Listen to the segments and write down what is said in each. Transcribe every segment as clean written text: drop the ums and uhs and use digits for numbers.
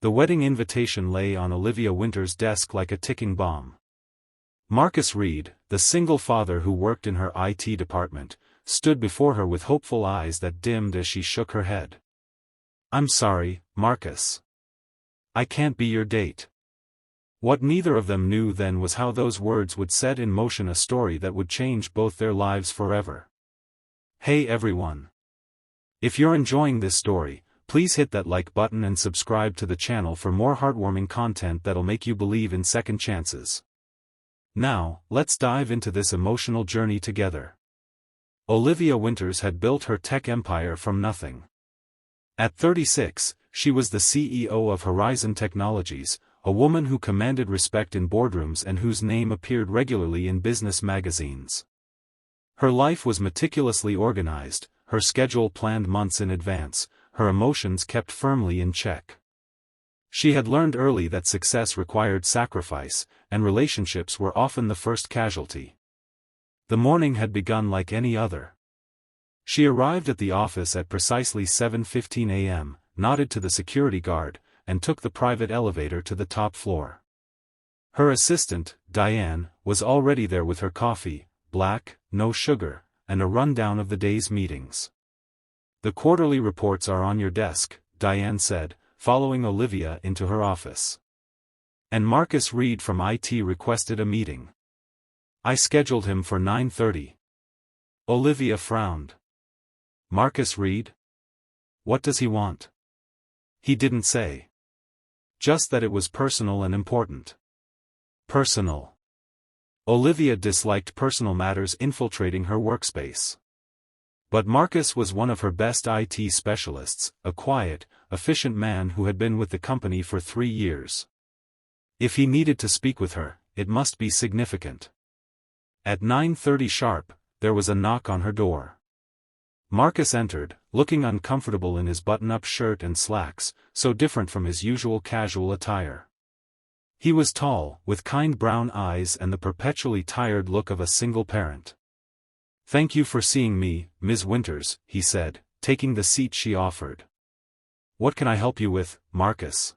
The wedding invitation lay on Olivia Winters' desk like a ticking bomb. Marcus Reed, the single father who worked in her IT department, stood before her with hopeful eyes that dimmed as she shook her head. "I'm sorry, Marcus. I can't be your date." What neither of them knew then was how those words would set in motion a story that would change both their lives forever. Hey everyone! If you're enjoying this story, please hit that like button and subscribe to the channel for more heartwarming content that'll make you believe in second chances. Now, let's dive into this emotional journey together. Olivia Winters had built her tech empire from nothing. At 36, she was the CEO of Horizon Technologies, a woman who commanded respect in boardrooms and whose name appeared regularly in business magazines. Her life was meticulously organized, her schedule planned months in advance, her emotions kept firmly in check. She had learned early that success required sacrifice, and relationships were often the first casualty. The morning had begun like any other. She arrived at the office at precisely 7:15 a.m., nodded to the security guard, and took the private elevator to the top floor. Her assistant, Diane, was already there with her coffee, black, no sugar, and a rundown of the day's meetings. "The quarterly reports are on your desk," Diane said, following Olivia into her office. "And Marcus Reed from IT requested a meeting. I scheduled him for 9:30. Olivia frowned. "Marcus Reed? What does he want?" "He didn't say. Just that it was personal and important." Personal. Olivia disliked personal matters infiltrating her workspace. But Marcus was one of her best IT specialists, a quiet, efficient man who had been with the company for 3 years. If he needed to speak with her, it must be significant. At 9:30 sharp, there was a knock on her door. Marcus entered, looking uncomfortable in his button-up shirt and slacks, so different from his usual casual attire. He was tall, with kind brown eyes and the perpetually tired look of a single parent. "Thank you for seeing me, Ms. Winters," he said, taking the seat she offered. "What can I help you with, Marcus?"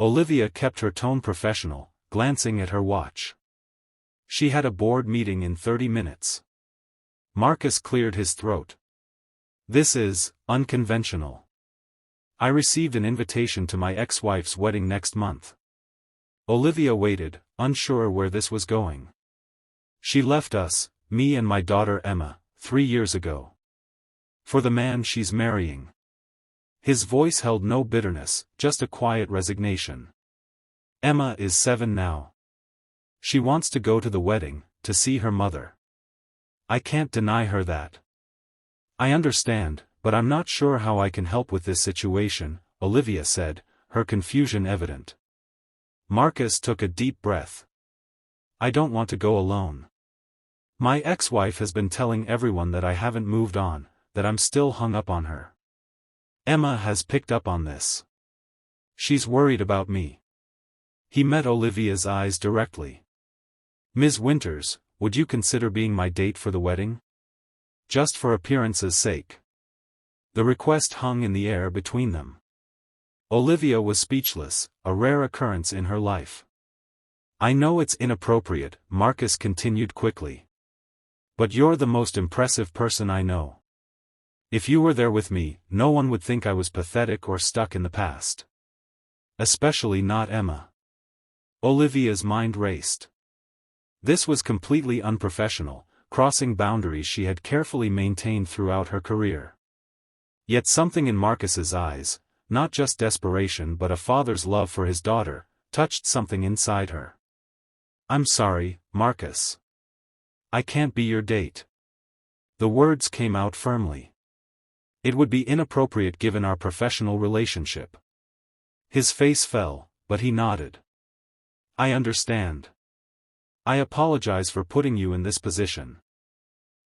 Olivia kept her tone professional, glancing at her watch. She had a board meeting in 30 minutes. Marcus cleared his throat. "This is unconventional. I received an invitation to my ex-wife's wedding next month." Olivia waited, unsure where this was going. "She left us, me and my daughter Emma, 3 years ago. For the man she's marrying." His voice held no bitterness, just a quiet resignation. "Emma is 7 now. She wants to go to the wedding, to see her mother. I can't deny her that." "I understand, but I'm not sure how I can help with this situation," Olivia said, her confusion evident. Marcus took a deep breath. "I don't want to go alone. My ex-wife has been telling everyone that I haven't moved on, that I'm still hung up on her. Emma has picked up on this. She's worried about me." He met Olivia's eyes directly. "Ms. Winters, would you consider being my date for the wedding? Just for appearance's sake." The request hung in the air between them. Olivia was speechless, a rare occurrence in her life. "I know it's inappropriate," Marcus continued quickly. "But you're the most impressive person I know. If you were there with me, no one would think I was pathetic or stuck in the past. Especially not Emma." Olivia's mind raced. This was completely unprofessional, crossing boundaries she had carefully maintained throughout her career. Yet something in Marcus's eyes, not just desperation but a father's love for his daughter, touched something inside her. "I'm sorry, Marcus. I can't be your date." The words came out firmly. "It would be inappropriate given our professional relationship." His face fell, but he nodded. "I understand. I apologize for putting you in this position.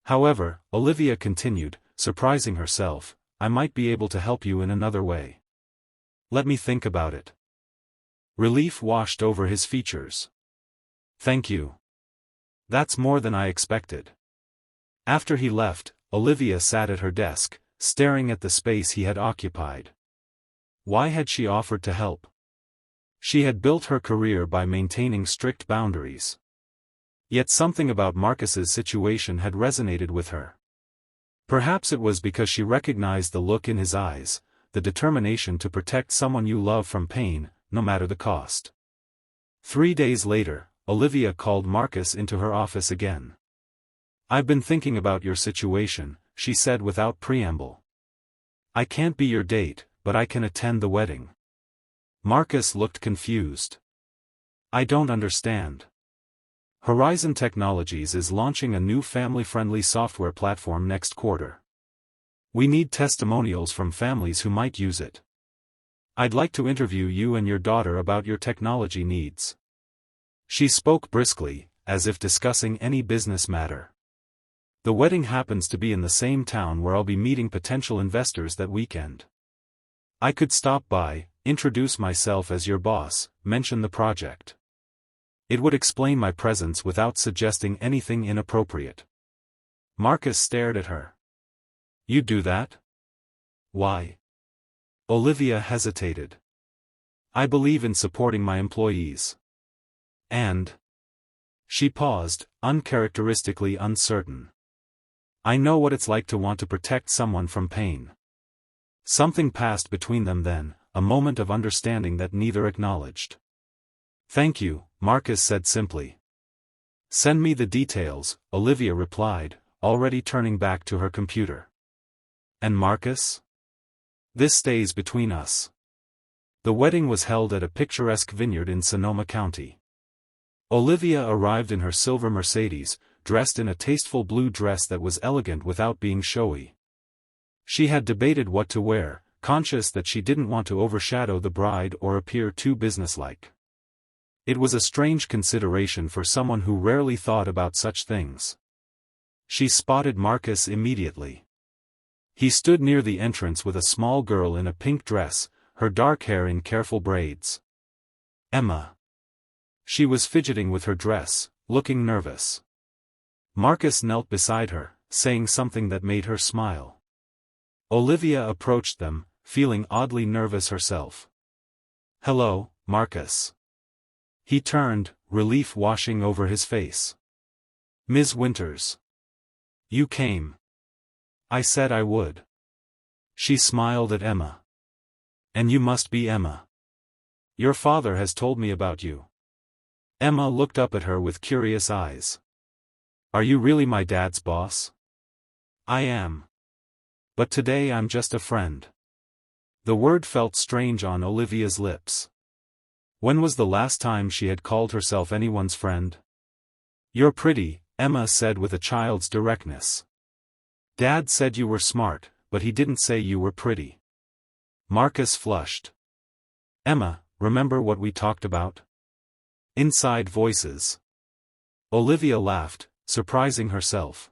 However," Olivia continued, surprising herself, "I might be able to help you in another way. Let me think about it." Relief washed over his features. "Thank you. That's more than I expected." After he left, Olivia sat at her desk, staring at the space he had occupied. Why had she offered to help? She had built her career by maintaining strict boundaries. Yet something about Marcus's situation had resonated with her. Perhaps it was because she recognized the look in his eyes, the determination to protect someone you love from pain, no matter the cost. 3 days later, Olivia called Marcus into her office again. "I've been thinking about your situation," she said without preamble. "I can't be your date, but I can attend the wedding." Marcus looked confused. "I don't understand." Horizon Technologies is launching a new family-friendly software platform next quarter. We need testimonials from families who might use it. I'd like to interview you and your daughter about your technology needs. She spoke briskly, as if discussing any business matter. The wedding happens to be in the same town where I'll be meeting potential investors that weekend. I could stop by, introduce myself as your boss, mention the project. It would explain my presence without suggesting anything inappropriate. Marcus stared at her. "You'd do that?" "Why?" Olivia hesitated. "I believe in supporting my employees. And..." She paused, uncharacteristically uncertain. "I know what it's like to want to protect someone from pain." Something passed between them then, a moment of understanding that neither acknowledged. "Thank you," Marcus said simply. "Send me the details," Olivia replied, already turning back to her computer. "And Marcus? This stays between us." The wedding was held at a picturesque vineyard in Sonoma County. Olivia arrived in her silver Mercedes, dressed in a tasteful blue dress that was elegant without being showy. She had debated what to wear, conscious that she didn't want to overshadow the bride or appear too businesslike. It was a strange consideration for someone who rarely thought about such things. She spotted Marcus immediately. He stood near the entrance with a small girl in a pink dress, her dark hair in careful braids. "Emma." She was fidgeting with her dress, looking nervous. Marcus knelt beside her, saying something that made her smile. Olivia approached them, feeling oddly nervous herself. "Hello, Marcus." He turned, relief washing over his face. "Ms. Winters. You came." "I said I would." She smiled at Emma. "And you must be Emma. Your father has told me about you." Emma looked up at her with curious eyes. "Are you really my dad's boss?" "I am. But today I'm just a friend." The word felt strange on Olivia's lips. When was the last time she had called herself anyone's friend? "You're pretty," Emma said with a child's directness. "Dad said you were smart, but he didn't say you were pretty." Marcus flushed. "Emma, remember what we talked about?" Inside voices. Olivia laughed, surprising herself.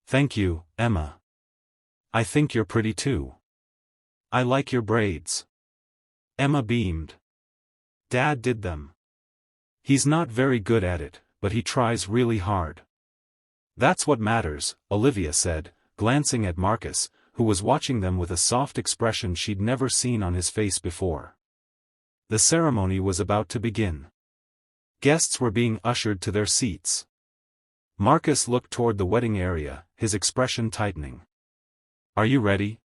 "Thank you, Emma. I think you're pretty too. I like your braids." Emma beamed. "Dad did them. He's not very good at it, but he tries really hard." "That's what matters," Olivia said, glancing at Marcus, who was watching them with a soft expression she'd never seen on his face before. The ceremony was about to begin. Guests were being ushered to their seats. Marcus looked toward the wedding area, his expression tightening. "Are you ready?"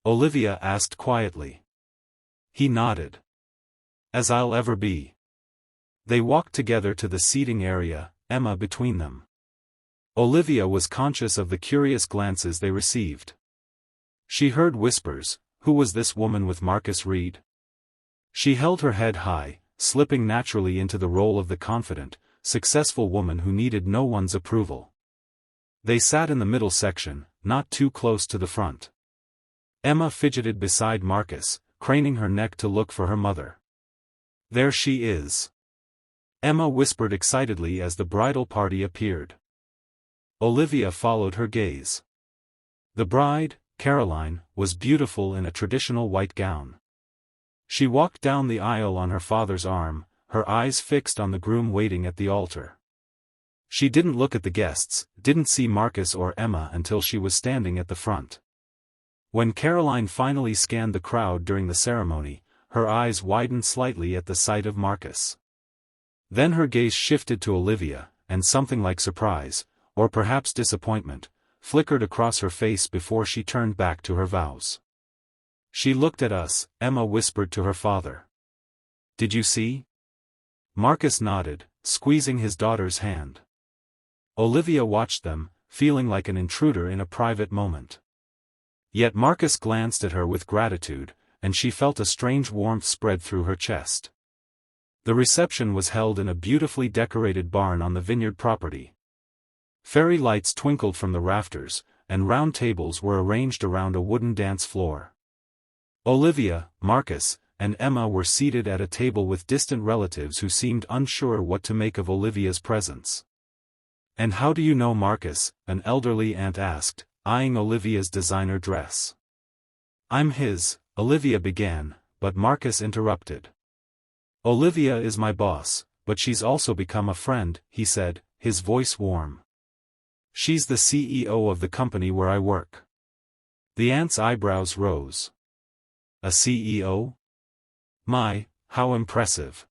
Olivia asked quietly. He nodded. "As I'll ever be." They walked together to the seating area, Emma between them. Olivia was conscious of the curious glances they received. She heard whispers, "Who was this woman with Marcus Reed?" She held her head high, slipping naturally into the role of the confident, successful woman who needed no one's approval. They sat in the middle section, not too close to the front. Emma fidgeted beside Marcus, craning her neck to look for her mother. "There she is," Emma whispered excitedly as the bridal party appeared. Olivia followed her gaze. The bride, Caroline, was beautiful in a traditional white gown. She walked down the aisle on her father's arm, her eyes fixed on the groom waiting at the altar. She didn't look at the guests, didn't see Marcus or Emma until she was standing at the front. When Caroline finally scanned the crowd during the ceremony, her eyes widened slightly at the sight of Marcus. Then her gaze shifted to Olivia, and something like surprise, or perhaps disappointment, flickered across her face before she turned back to her vows. "She looked at us," Emma whispered to her father. "Did you see?" Marcus nodded, squeezing his daughter's hand. Olivia watched them, feeling like an intruder in a private moment. Yet Marcus glanced at her with gratitude, and she felt a strange warmth spread through her chest. The reception was held in a beautifully decorated barn on the vineyard property. Fairy lights twinkled from the rafters, and round tables were arranged around a wooden dance floor. Olivia, Marcus, and Emma were seated at a table with distant relatives who seemed unsure what to make of Olivia's presence. "And how do you know Marcus?" an elderly aunt asked, eyeing Olivia's designer dress. "I'm his," Olivia began, but Marcus interrupted. "Olivia is my boss, but she's also become a friend," he said, his voice warm. "She's the CEO of the company where I work." The aunt's eyebrows rose. "A CEO? My, how impressive."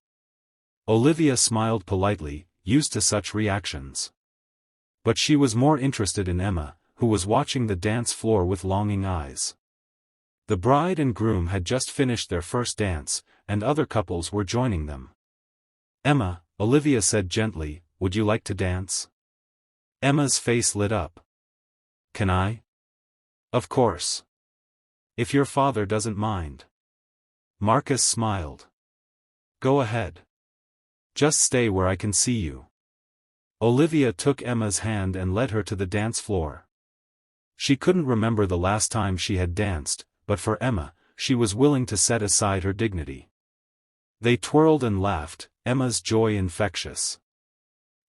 Olivia smiled politely, used to such reactions. But she was more interested in Emma, who was watching the dance floor with longing eyes. The bride and groom had just finished their first dance, and other couples were joining them. "Emma," Olivia said gently, "would you like to dance?" Emma's face lit up. "Can I?" "Of course. If your father doesn't mind." Marcus smiled. "Go ahead. Just stay where I can see you." Olivia took Emma's hand and led her to the dance floor. She couldn't remember the last time she had danced, but for Emma, she was willing to set aside her dignity. They twirled and laughed, Emma's joy infectious.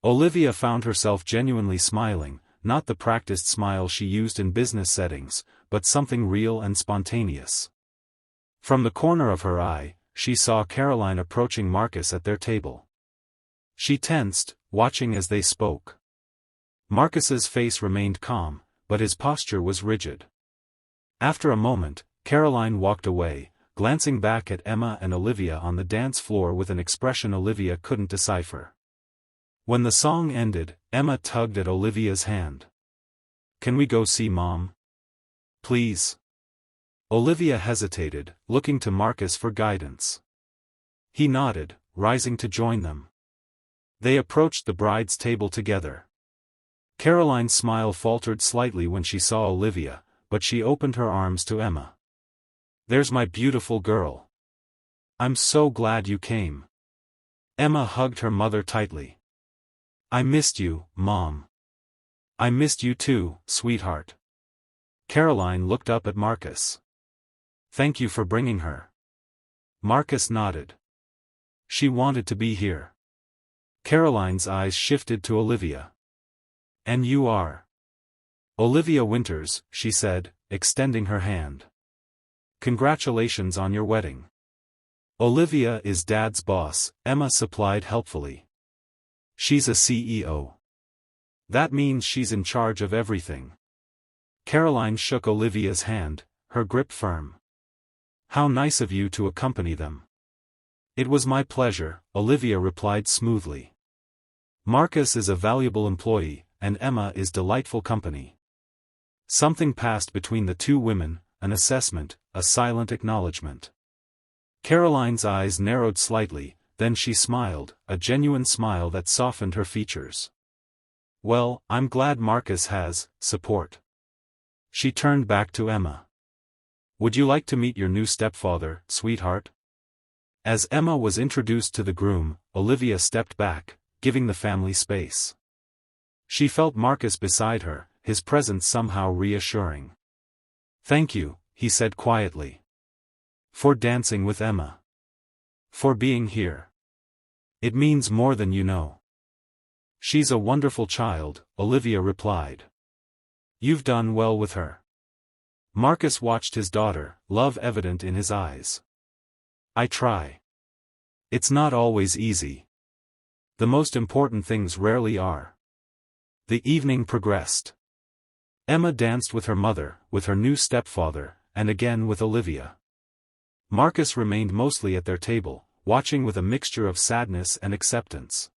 Olivia found herself genuinely smiling, not the practiced smile she used in business settings, but something real and spontaneous. From the corner of her eye, she saw Caroline approaching Marcus at their table. She tensed, watching as they spoke. Marcus's face remained calm, but his posture was rigid. After a moment, Caroline walked away, glancing back at Emma and Olivia on the dance floor with an expression Olivia couldn't decipher. When the song ended, Emma tugged at Olivia's hand. "Can we go see Mom? Please?" Olivia hesitated, looking to Marcus for guidance. He nodded, rising to join them. They approached the bride's table together. Caroline's smile faltered slightly when she saw Olivia, but she opened her arms to Emma. "There's my beautiful girl. I'm so glad you came." Emma hugged her mother tightly. "I missed you, Mom." "I missed you too, sweetheart." Caroline looked up at Marcus. "Thank you for bringing her." Marcus nodded. "She wanted to be here." Caroline's eyes shifted to Olivia. "And you are?" "Olivia Winters," she said, extending her hand. "Congratulations on your wedding." "Olivia is Dad's boss," Emma supplied helpfully. "She's a CEO. That means she's in charge of everything." Caroline shook Olivia's hand, her grip firm. "How nice of you to accompany them." "It was my pleasure," Olivia replied smoothly. "Marcus is a valuable employee, and Emma is delightful company." Something passed between the two women, an assessment, a silent acknowledgement. Caroline's eyes narrowed slightly, then she smiled, a genuine smile that softened her features. "Well, I'm glad Marcus has support." She turned back to Emma. "Would you like to meet your new stepfather, sweetheart?" As Emma was introduced to the groom, Olivia stepped back, giving the family space. She felt Marcus beside her, his presence somehow reassuring. "Thank you," he said quietly. "For dancing with Emma. For being here. It means more than you know." "She's a wonderful child," Olivia replied. "You've done well with her." Marcus watched his daughter, love evident in his eyes. "I try. It's not always easy. The most important things rarely are." The evening progressed. Emma danced with her mother, with her new stepfather, and again with Olivia. Marcus remained mostly at their table, watching with a mixture of sadness and acceptance.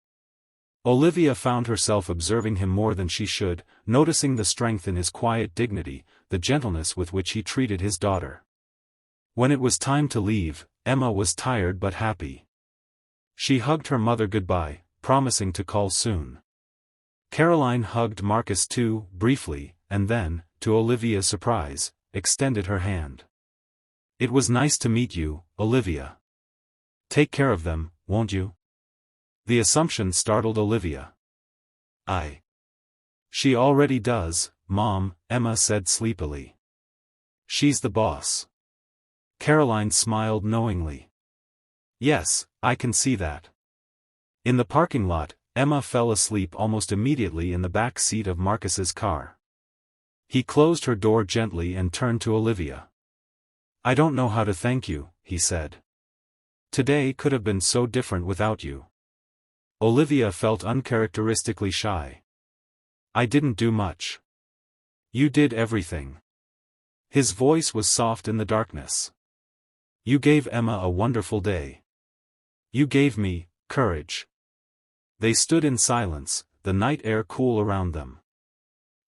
Olivia found herself observing him more than she should, noticing the strength in his quiet dignity, the gentleness with which he treated his daughter. When it was time to leave, Emma was tired but happy. She hugged her mother goodbye, promising to call soon. Caroline hugged Marcus too, briefly, and then, to Olivia's surprise, extended her hand. "It was nice to meet you, Olivia. Take care of them, won't you?" The assumption startled Olivia. She already does, Mom," Emma said sleepily. "She's the boss." Caroline smiled knowingly. "Yes, I can see that." In the parking lot, Emma fell asleep almost immediately in the back seat of Marcus's car. He closed her door gently and turned to Olivia. "I don't know how to thank you," he said. "Today could have been so different without you." Olivia felt uncharacteristically shy. "I didn't do much. You did everything." His voice was soft in the darkness. "You gave Emma a wonderful day. You gave me courage." They stood in silence, the night air cool around them.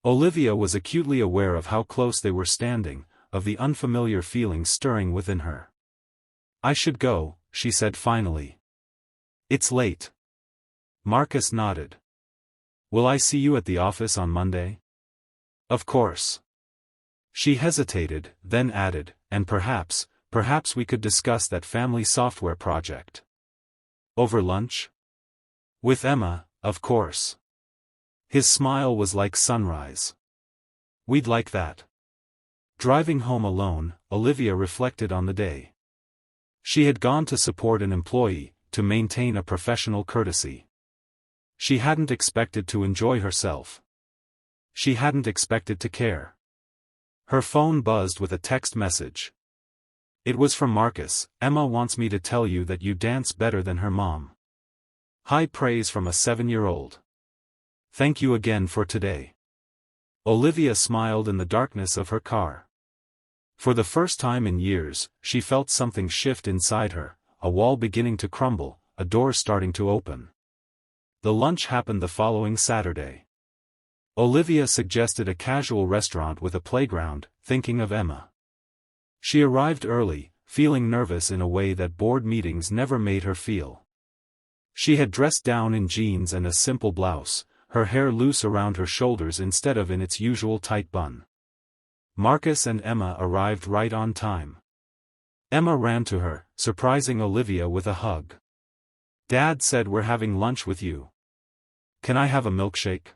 Olivia was acutely aware of how close they were standing, of the unfamiliar feeling stirring within her. "I should go," she said finally. "It's late." Marcus nodded. "Will I see you at the office on Monday?" "Of course." She hesitated, then added, "And perhaps we could discuss that family software project." "Over lunch?" "With Emma, of course." His smile was like sunrise. "We'd like that." Driving home alone, Olivia reflected on the day. She had gone to support an employee, to maintain a professional courtesy. She hadn't expected to enjoy herself. She hadn't expected to care. Her phone buzzed with a text message. It was from Marcus. "Emma wants me to tell you that you dance better than her mom. High praise from a 7-year-old. Thank you again for today." Olivia smiled in the darkness of her car. For the first time in years, she felt something shift inside her, a wall beginning to crumble, a door starting to open. The lunch happened the following Saturday. Olivia suggested a casual restaurant with a playground, thinking of Emma. She arrived early, feeling nervous in a way that board meetings never made her feel. She had dressed down in jeans and a simple blouse, her hair loose around her shoulders instead of in its usual tight bun. Marcus and Emma arrived right on time. Emma ran to her, surprising Olivia with a hug. "Dad said we're having lunch with you. Can I have a milkshake?"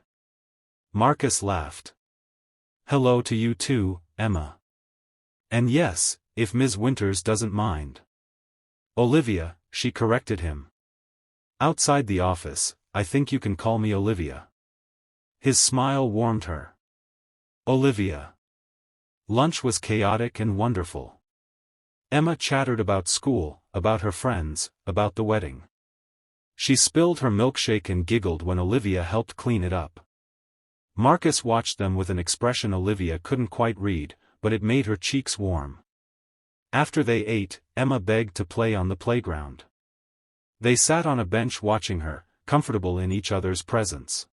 Marcus laughed. "Hello to you too, Emma. And yes, if Ms. Winters doesn't mind." "Olivia," she corrected him. "Outside the office, I think you can call me Olivia." His smile warmed her. Olivia. Lunch was chaotic and wonderful. Emma chattered about school, about her friends, about the wedding. She spilled her milkshake and giggled when Olivia helped clean it up. Marcus watched them with an expression Olivia couldn't quite read, but it made her cheeks warm. After they ate, Emma begged to play on the playground. They sat on a bench watching her, comfortable in each other's presence.